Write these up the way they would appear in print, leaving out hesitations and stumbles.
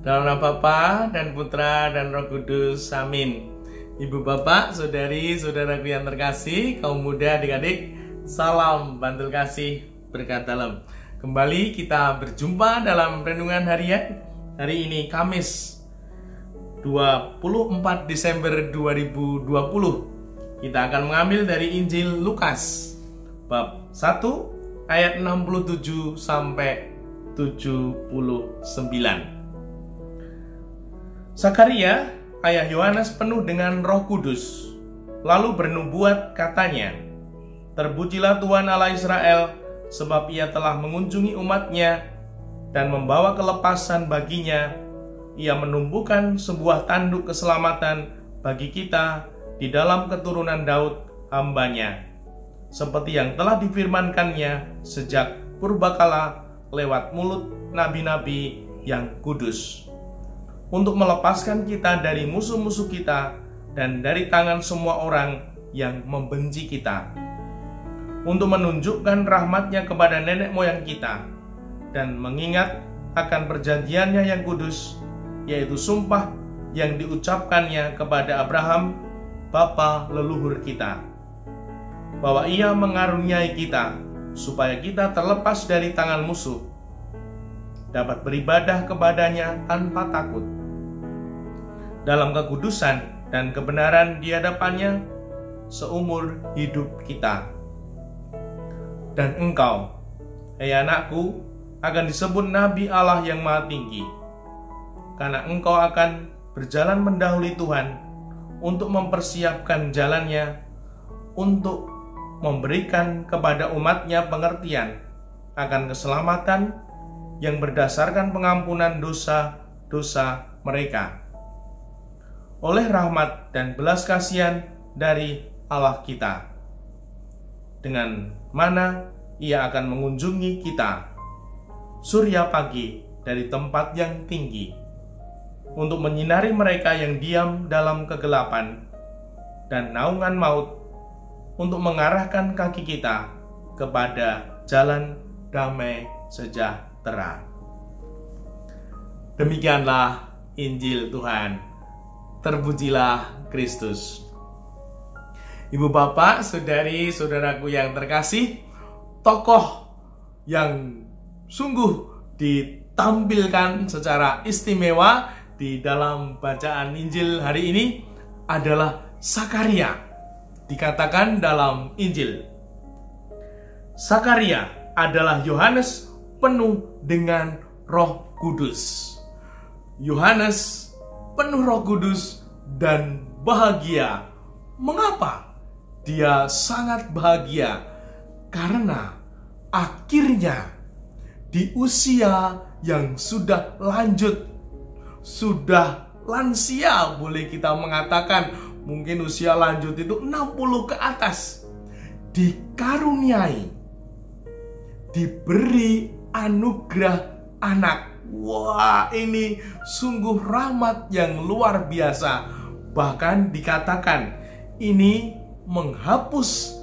Dalam nama Bapa dan Putra dan Roh Kudus, amin. Ibu bapak, saudari, saudaraku yang terkasih, kaum muda, adik-adik, salam bantul kasih berkat dalam. Kembali kita berjumpa dalam renungan harian. Hari ini Kamis 24 Desember 2020. Kita akan mengambil dari Injil Lukas bab 1 ayat 67 sampai 79. Sakaria, ayah Yohanes, penuh dengan Roh Kudus, lalu bernubuat katanya, "Terpujilah Tuhan Allah Israel, sebab Ia telah mengunjungi umatnya dan membawa kelepasan baginya. Ia menumbuhkan sebuah tanduk keselamatan bagi kita di dalam keturunan Daud hamba-Nya, seperti yang telah difirmankannya sejak purbakala lewat mulut nabi-nabi yang kudus, untuk melepaskan kita dari musuh-musuh kita dan dari tangan semua orang yang membenci kita, untuk menunjukkan rahmat-Nya kepada nenek moyang kita, dan mengingat akan perjanjiannya yang kudus, yaitu sumpah yang diucapkannya kepada Abraham, bapa leluhur kita, bahwa Ia mengaruniai kita, supaya kita terlepas dari tangan musuh, dapat beribadah kepada-Nya tanpa takut, dalam kekudusan dan kebenaran di hadapan-Nya seumur hidup kita. Dan engkau, hai anakku, akan disebut Nabi Allah yang Maha Tinggi, karena engkau akan berjalan mendahului Tuhan untuk mempersiapkan jalan-Nya, untuk memberikan kepada umat-Nya pengertian akan keselamatan yang berdasarkan pengampunan dosa-dosa mereka, oleh rahmat dan belas kasihan dari Allah kita, dengan mana Ia akan mengunjungi kita, surya pagi dari tempat yang tinggi, untuk menyinari mereka yang diam dalam kegelapan dan naungan maut, untuk mengarahkan kaki kita kepada jalan damai sejahtera." Demikianlah Injil Tuhan. Terpujilah Kristus. Ibu bapak, saudari, saudaraku yang terkasih, tokoh yang sungguh ditampilkan secara istimewa di dalam bacaan Injil hari ini adalah Sakaria. Dikatakan dalam Injil, Sakaria adalah Yohanes penuh dengan Roh Kudus. Yohanes penuh Roh Kudus dan bahagia. Mengapa dia sangat bahagia? Karena akhirnya di usia yang sudah lanjut, sudah lansia, boleh kita mengatakan, mungkin usia lanjut itu 60 ke atas, dikaruniai, diberi anugerah anak. Wah, ini sungguh rahmat yang luar biasa. Bahkan dikatakan ini menghapus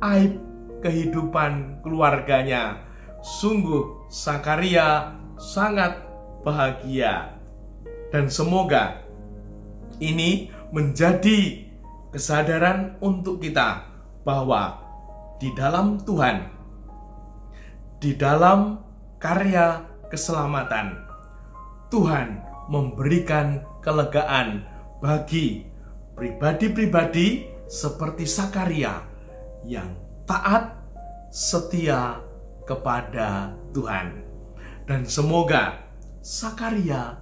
aib kehidupan keluarganya. Sungguh Sakaria sangat bahagia. Dan semoga ini menjadi kesadaran untuk kita bahwa di dalam Tuhan, di dalam karya keselamatan, Tuhan memberikan kelegaan bagi pribadi-pribadi seperti Sakaria yang taat, setia kepada Tuhan. Dan semoga Sakaria,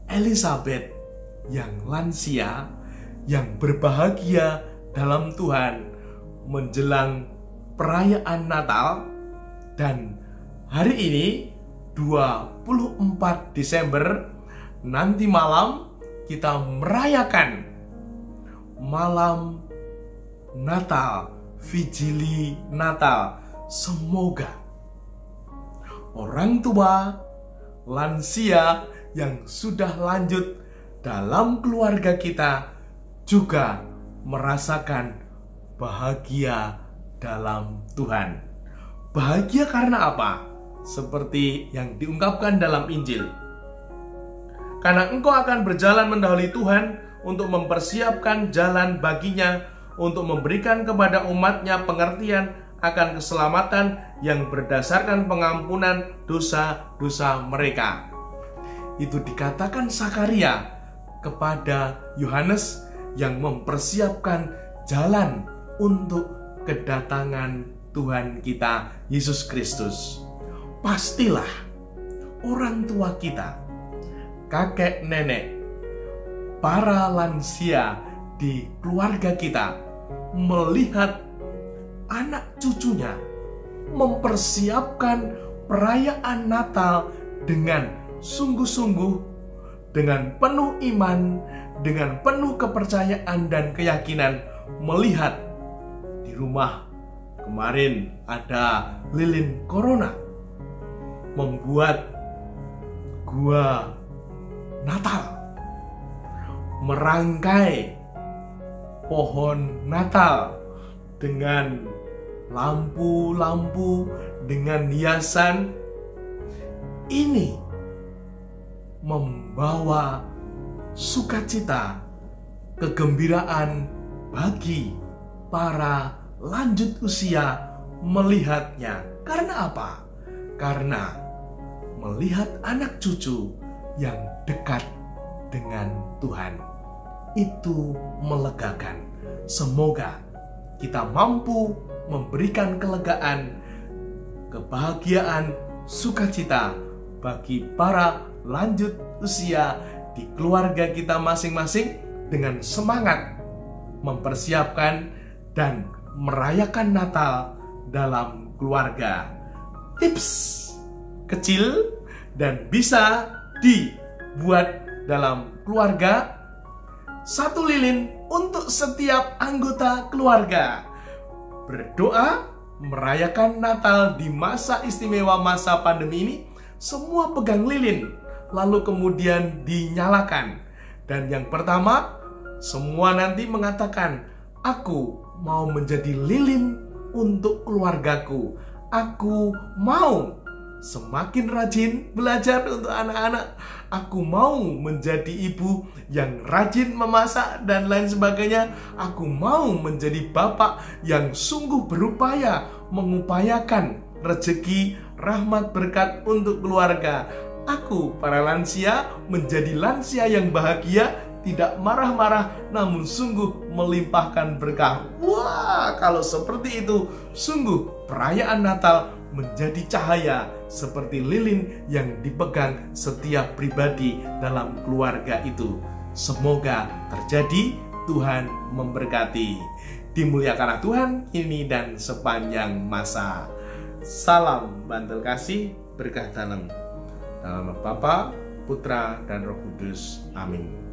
Elizabeth yang lansia, yang berbahagia dalam Tuhan menjelang perayaan Natal, dan hari ini 24 Desember, nanti malam kita merayakan malam Natal, Vigili Natal. Semoga orang tua, lansia yang sudah lanjut dalam keluarga kita juga merasakan bahagia dalam Tuhan. Bahagia karena apa? Seperti yang diungkapkan dalam Injil, karena engkau akan berjalan mendahului Tuhan untuk mempersiapkan jalan baginya, untuk memberikan kepada umatnya pengertian akan keselamatan yang berdasarkan pengampunan dosa-dosa mereka. Itu dikatakan Sakaria kepada Yohanes yang mempersiapkan jalan untuk kedatangan Tuhan kita Yesus Kristus. Pastilah orang tua kita, kakek nenek, para lansia di keluarga kita melihat anak cucunya mempersiapkan perayaan Natal dengan sungguh-sungguh, dengan penuh iman, dengan penuh kepercayaan dan keyakinan, melihat di rumah kemarin ada lilin corona, membuat gua Natal, merangkai pohon Natal dengan lampu-lampu, dengan hiasan. Ini membawa sukacita, kegembiraan bagi para lanjut usia melihatnya. Karena apa? Karena melihat anak cucu yang dekat dengan Tuhan. Itu melegakan. Semoga kita mampu memberikan kelegaan, kebahagiaan, sukacita bagi para lanjut usia di keluarga kita masing-masing dengan semangat mempersiapkan dan merayakan Natal dalam keluarga. Tips kecil dan bisa dibuat dalam keluarga: 1 lilin untuk setiap anggota keluarga. Berdoa merayakan Natal di masa istimewa masa pandemi ini, semua pegang lilin, lalu kemudian dinyalakan. Dan yang pertama, semua nanti mengatakan, aku mau menjadi lilin untuk keluargaku. Aku mau semakin rajin belajar untuk anak-anak. Aku mau menjadi ibu yang rajin memasak dan lain sebagainya. Aku mau menjadi bapak yang sungguh berupaya mengupayakan rezeki, rahmat, berkat untuk keluarga. Aku, para lansia, menjadi lansia yang bahagia, tidak marah-marah, namun sungguh melimpahkan berkah. Wah, kalau seperti itu, sungguh perayaan Natal menjadi cahaya seperti lilin yang dipegang setiap pribadi dalam keluarga itu. Semoga terjadi. Tuhan memberkati. Dimuliakanlah Tuhan ini dan sepanjang masa. Salam bantal kasih, berkah dalam nama Bapa, Putra, dan Roh Kudus. Amin.